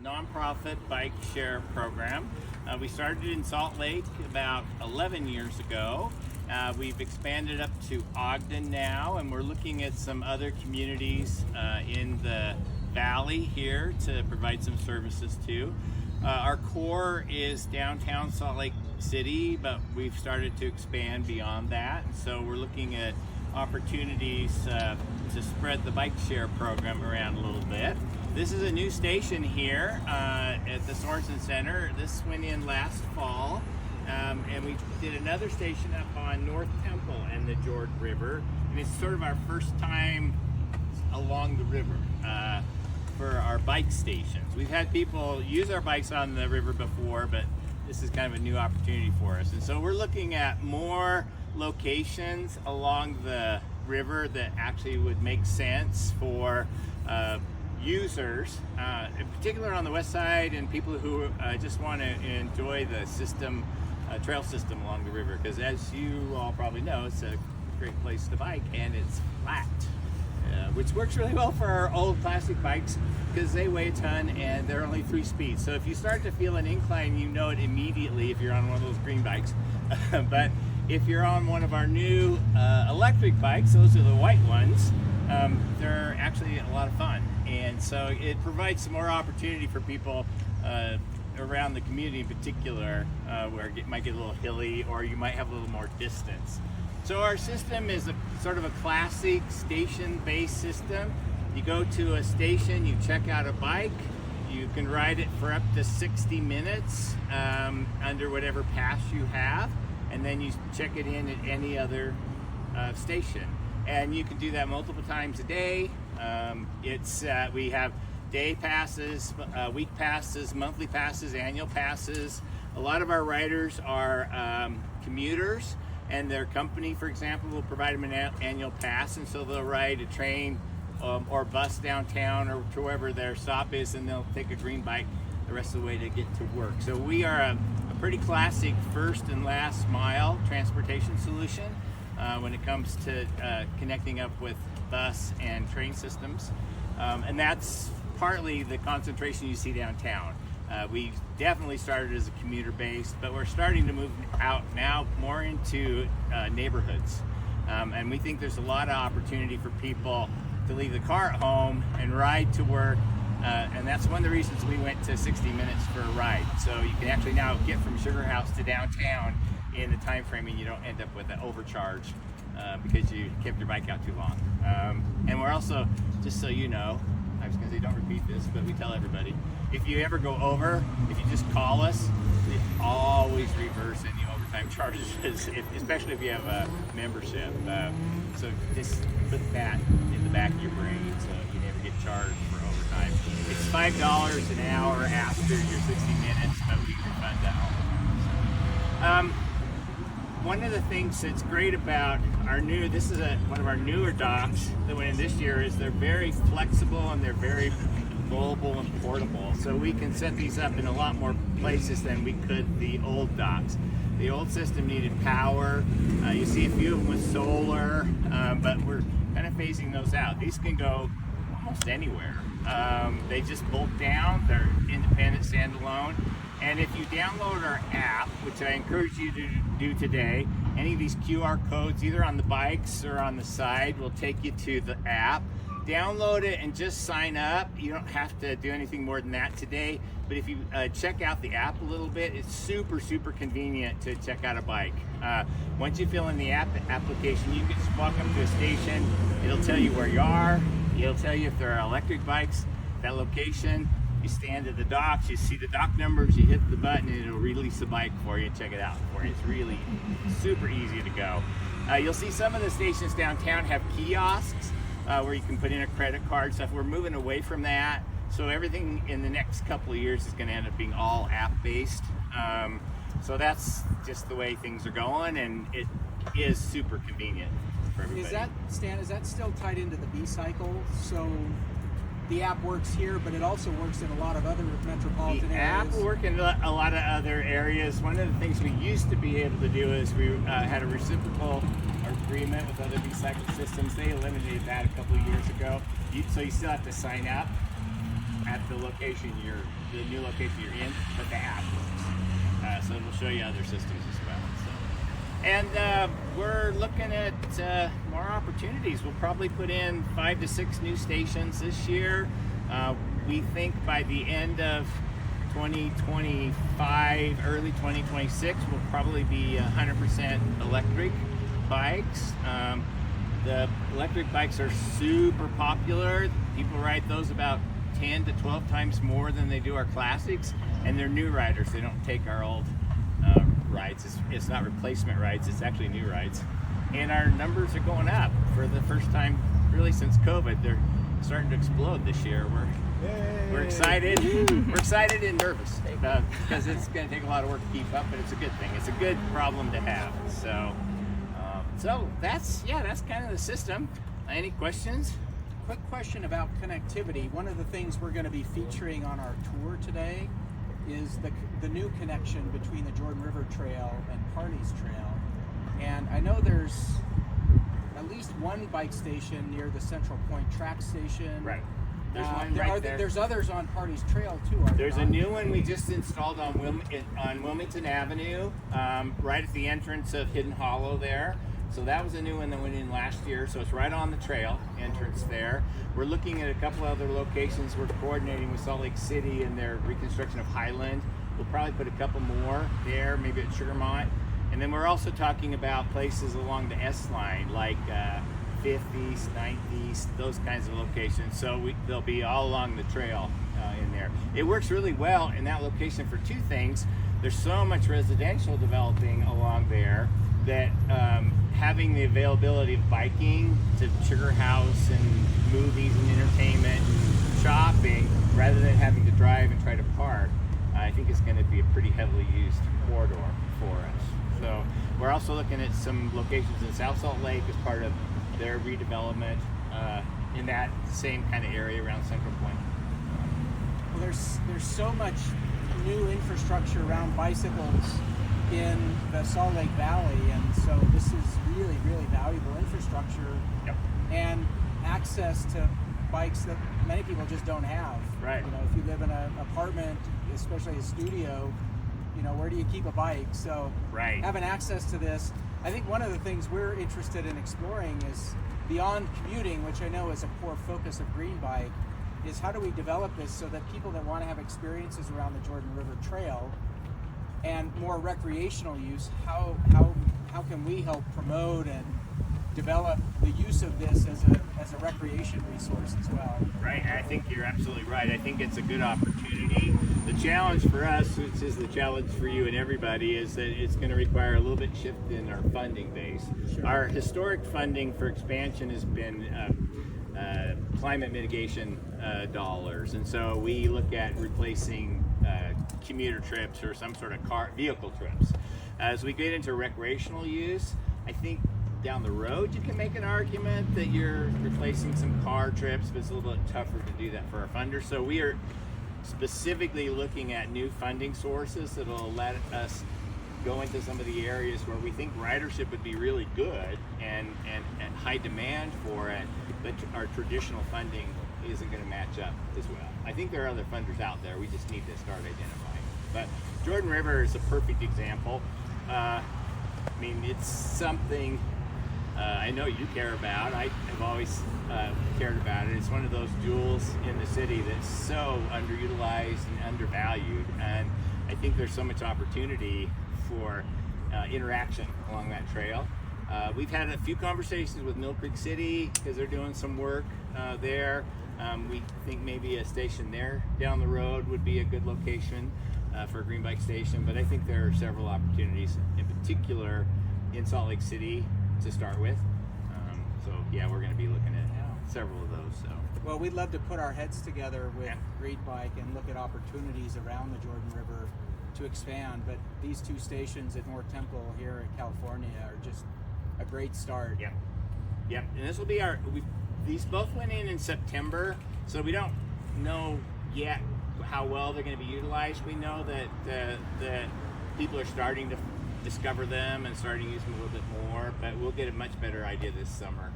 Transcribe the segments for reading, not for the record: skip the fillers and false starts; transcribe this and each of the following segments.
nonprofit bike share program. We started in Salt Lake about 11 years ago. We've expanded up to Ogden now, and we're looking at some other communities in the valley here to provide some services to. Our core is downtown Salt Lake City, but we've started to expand beyond that. So we're looking at opportunities to spread the bike share program around a little bit. This is a new station here at the Sorensen Center. This went in last fall, and we did another station up on North Temple and the Jordan River, and it's sort of our first time along the river for our bike stations. We've had people use our bikes on the river before, but this is kind of a new opportunity for us. And so we're looking at more locations along the river that actually would make sense for users, in particular on the west side, and people who just want to enjoy the system, trail system along the river, because as you all probably know, it's a great place to bike and it's flat. Which works really well for our old classic bikes because they weigh a ton and they're only 3 speeds. So if you start to feel an incline, you know it immediately if you're on one of those green bikes. But if you're on one of our new electric bikes, those are the white ones, they're actually a lot of fun. And so it provides some more opportunity for people around the community in particular, where it might get a little hilly or you might have a little more distance. So our system is a sort of a classic station-based system. You go to a station, you check out a bike, you can ride it for up to 60 minutes under whatever pass you have, and then you check it in at any other station. And you can do that multiple times a day. We have day passes, week passes, monthly passes, annual passes. A lot of our riders are commuters, and their company, for example, will provide them an annual pass, and so they'll ride a train or bus downtown or to wherever their stop is, and they'll take a green bike the rest of the way to get to work. So we are a pretty classic first and last mile transportation solution when it comes to connecting up with bus and train systems, and that's partly the concentration you see downtown. We definitely started as a commuter base, but we're starting to move out now more into neighborhoods. And we think there's a lot of opportunity for people to leave the car at home and ride to work. And that's one of the reasons we went to 60 minutes for a ride. So you can actually now get from Sugar House to downtown in the time frame, and you don't end up with an overcharge because you kept your bike out too long. And we're also, just so you know, I was going to say don't repeat this, but we tell everybody, if you ever go over, if you just call us, we always reverse any overtime charges, especially if you have a membership. So just put that in the back of your brain so you never get charged for overtime. It's $5 an hour after your 60 minutes, but we refund that. One of the things that's great about this is one of our newer docks that went in this year, is they're very flexible and they're very mobile and portable. So we can set these up in a lot more places than we could the old docks. The old system needed power. You see a few of them with solar, but we're kind of phasing those out. These can go almost anywhere. They just bolt down, they're independent, standalone. And if you download our app, which I encourage you to do today, any of these QR codes, either on the bikes or on the side, will take you to the app. Download it and just sign up. You don't have to do anything more than that today. But if you check out the app a little bit, it's super, super convenient to check out a bike. Once you fill in the application, you can just walk up to a station. It'll tell you where you are. It'll tell you if there are electric bikes, that location. You stand at the docks, you see the dock numbers, you hit the button, and it'll release a bike for you and check it out for you. It's really super easy to go. You'll see some of the stations downtown have kiosks where you can put in a credit card stuff. We're moving away from that, so everything in the next couple of years is going to end up being all app-based. So that's just the way things are going, and it is super convenient for everybody. Stan, is that still tied into the B-cycle? So the app works here, but it also works in a lot of other metropolitan areas. The app will work in a lot of other areas. One of the things we used to be able to do is we had a reciprocal agreement with other B-cycle systems. They eliminated that a couple of years ago. So you still have to sign up. at the location the new location you're in, but the app works. So it'll show you other systems as well. So. And we're looking at more opportunities. We'll probably put in 5 to 6 new stations this year. We think by the end of 2025, early 2026, will probably be 100% electric bikes. The electric bikes are super popular. People ride those about 10 to 12 times more than they do our classics, and they're new riders. They don't take our old rides. It's not replacement rides, it's actually new rides. And our numbers are going up for the first time really since COVID. They're starting to explode this year. We're excited. We're excited and nervous because it's going to take a lot of work to keep up, but it's a good thing. It's a good problem to have. So that's kind of the system. Any questions? Quick question about connectivity. One of the things we're going to be featuring on our tour today is the new connection between the Jordan River Trail and Parties Trail. And I know there's at least one bike station near the Central Point track station. Right. There's one right there. There's others on Parties Trail too. There's a new one we just installed on Wilmington Avenue, right at the entrance of Hidden Hollow there. So that was a new one that went in last year. So it's right on the trail entrance there. We're looking at a couple other locations. We're coordinating with Salt Lake City and their reconstruction of Highland. We'll probably put a couple more there, maybe at Sugarmont. And then we're also talking about places along the S line, like 50s, 90s, those kinds of locations. So they'll be all along the trail in there. It works really well in that location for two things. There's so much residential developing along there that having the availability of biking to Sugar House and movies and entertainment and shopping, rather than having to drive and try to park, I think it's going to be a pretty heavily used corridor for us. So we're also looking at some locations in South Salt Lake as part of their redevelopment in that same kind of area around Central Point. Well, there's so much new infrastructure around bicycles in the Salt Lake Valley, and so this is really, really valuable infrastructure. Yep. And access to bikes that many people just don't have. Right. You know, if you live in an apartment, especially a studio, you know, where do you keep a bike? So right. Having access to this, I think one of the things we're interested in exploring is beyond commuting, which I know is a core focus of GREENbike, is how do we develop this so that people that want to have experiences around the Jordan River Trail and more recreational use, how can we help promote and develop the use of this as a recreation resource as well? Right, I think you're absolutely right. I think it's a good opportunity. The challenge for us, which is the challenge for you and everybody, is that it's going to require a little bit shift in our funding base. Sure. Our historic funding for expansion has been climate mitigation dollars, and so we look at replacing commuter trips or some sort of vehicle trips. As we get into recreational use, I think down the road you can make an argument that you're replacing some car trips, but it's a little bit tougher to do that for our funders. So we are specifically looking at new funding sources that will let us go into some of the areas where we think ridership would be really good and high demand for it, but our traditional funding isn't going to match up as well. I think there are other funders out there. We just need to start identifying. But Jordan River is a perfect example. I mean, it's something I know you care about. I have always cared about it. It's one of those jewels in the city that's so underutilized and undervalued, and I think there's so much opportunity for interaction along that trail. We've had a few conversations with Mill Creek City because they're doing some work there. We think maybe a station there down the road would be a good location for a GREENbike station, but I think there are several opportunities, in particular in Salt Lake City to start with. So yeah, we're going to be looking at several of those. So. Well, we'd love to put our heads together with GREENbike and look at opportunities around the Jordan River to expand, but these two stations at North Temple here in California are just a great start. Yep. And this will be these both went in September, so we don't know yet how well they're going to be utilized. We know that people are starting to discover them and starting to use them a little bit more, but we'll get a much better idea this summer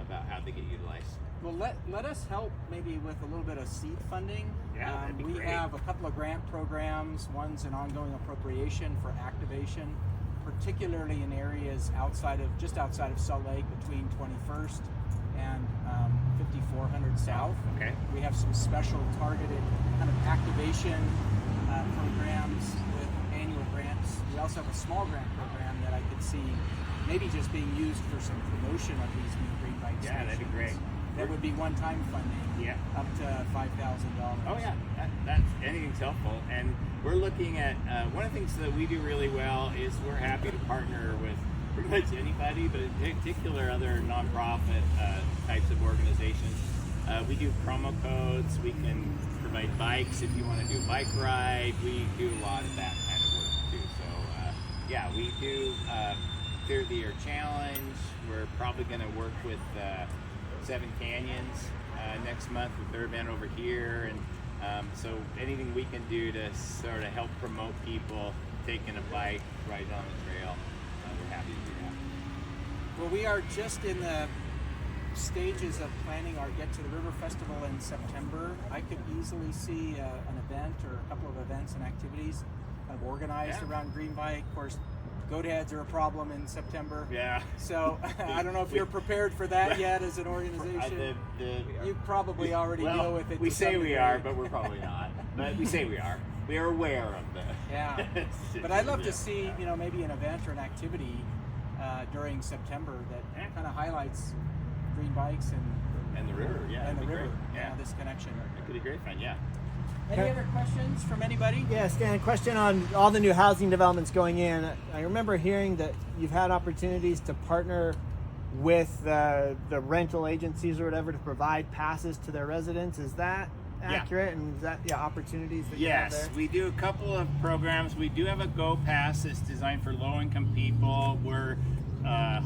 about how they get utilized. Well, let us help maybe with a little bit of seed funding. Yeah, that'd be we great. have a couple of grant programs. One's an ongoing appropriation for activation, particularly in areas just outside of Salt Lake, between 21st and 5400 South. Okay. We have some special targeted kind of activation programs with annual grants. We also have a small grant program that I could see maybe just being used for some promotion of these new green bike stations. Yeah, that'd be great. That would be one-time funding. Yeah. Up to $5,000. Oh yeah, that's anything's helpful. And we're looking at one of the things that we do really well is we're happy to partner with pretty much anybody, but in particular other nonprofit types of organizations. We do promo codes. We can provide bikes if you want to do a bike ride. We do a lot of that kind of work too. So yeah, we do Clear the Year Challenge. We're probably going to work with Seven Canyons next month with their event over here, and so anything we can do to sort of help promote people taking a bike right on the trail, we're happy to do that. Well, we are just in the stages of planning our Get to the River Festival in September. I could easily see an event or a couple of events and activities kind of organized around GREENbike. Of course, goat heads are a problem in September. Yeah. So I don't know if you're prepared for that yet as an organization. You probably already deal with it. We say we are, but we're probably not. But we say we are. We are aware of the. Yeah. But I'd love to see, maybe an event or an activity during September that kind of highlights green bikes and the river. Yeah. And the river. Great. Yeah. This connection. It could be great fun. Yeah. Any other questions from anybody? Yeah, Stan, a question on all the new housing developments going in. I remember hearing that you've had opportunities to partner with the rental agencies or whatever to provide passes to their residents. Is that accurate? And is that opportunities that you have there? Yes, we do a couple of programs. We do have a Go Pass that's designed for low-income people. We're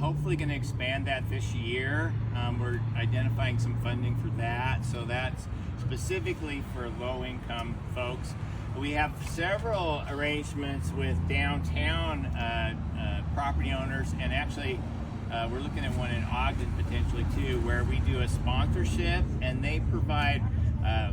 hopefully going to expand that this year. We're identifying some funding for that, so that's specifically for low-income folks. We have several arrangements with downtown property owners, and actually we're looking at one in Ogden potentially too, where we do a sponsorship and they provide,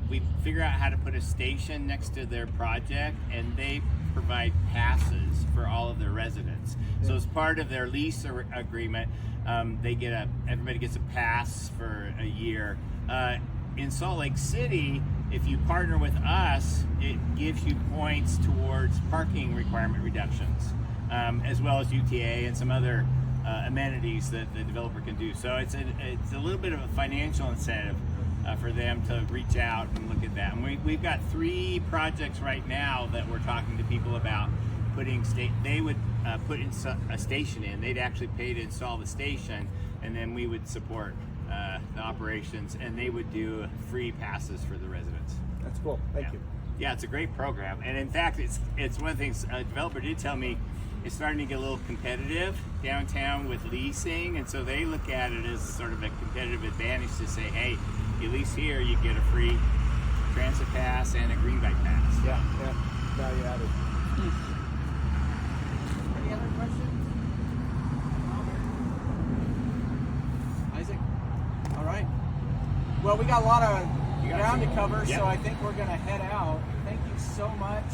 we figure out how to put a station next to their project, and they provide passes for all of their residents. So as part of their lease agreement, everybody gets a pass for a year. In Salt Lake City, if you partner with us, it gives you points towards parking requirement reductions, as well as UTA and some other amenities that the developer can do. So it's a little bit of a financial incentive for them to reach out and look at that. And we've got 3 projects right now that we're talking to people about putting they would put in a station in. They'd actually pay to install the station, and then we would support the operations, and they would do free passes for the residents. That's cool. Thank you. Yeah, it's a great program, and in fact, it's one of the things a developer did tell me. It's starting to get a little competitive downtown with leasing, and so they look at it as sort of a competitive advantage to say, hey, you lease here, you get a free transit pass and a GREENbike pass. Yeah. Value added. Any other questions? Isaac? All right. Well, we got a lot of ground to cover, so I think we're going to head out. Thank you so much.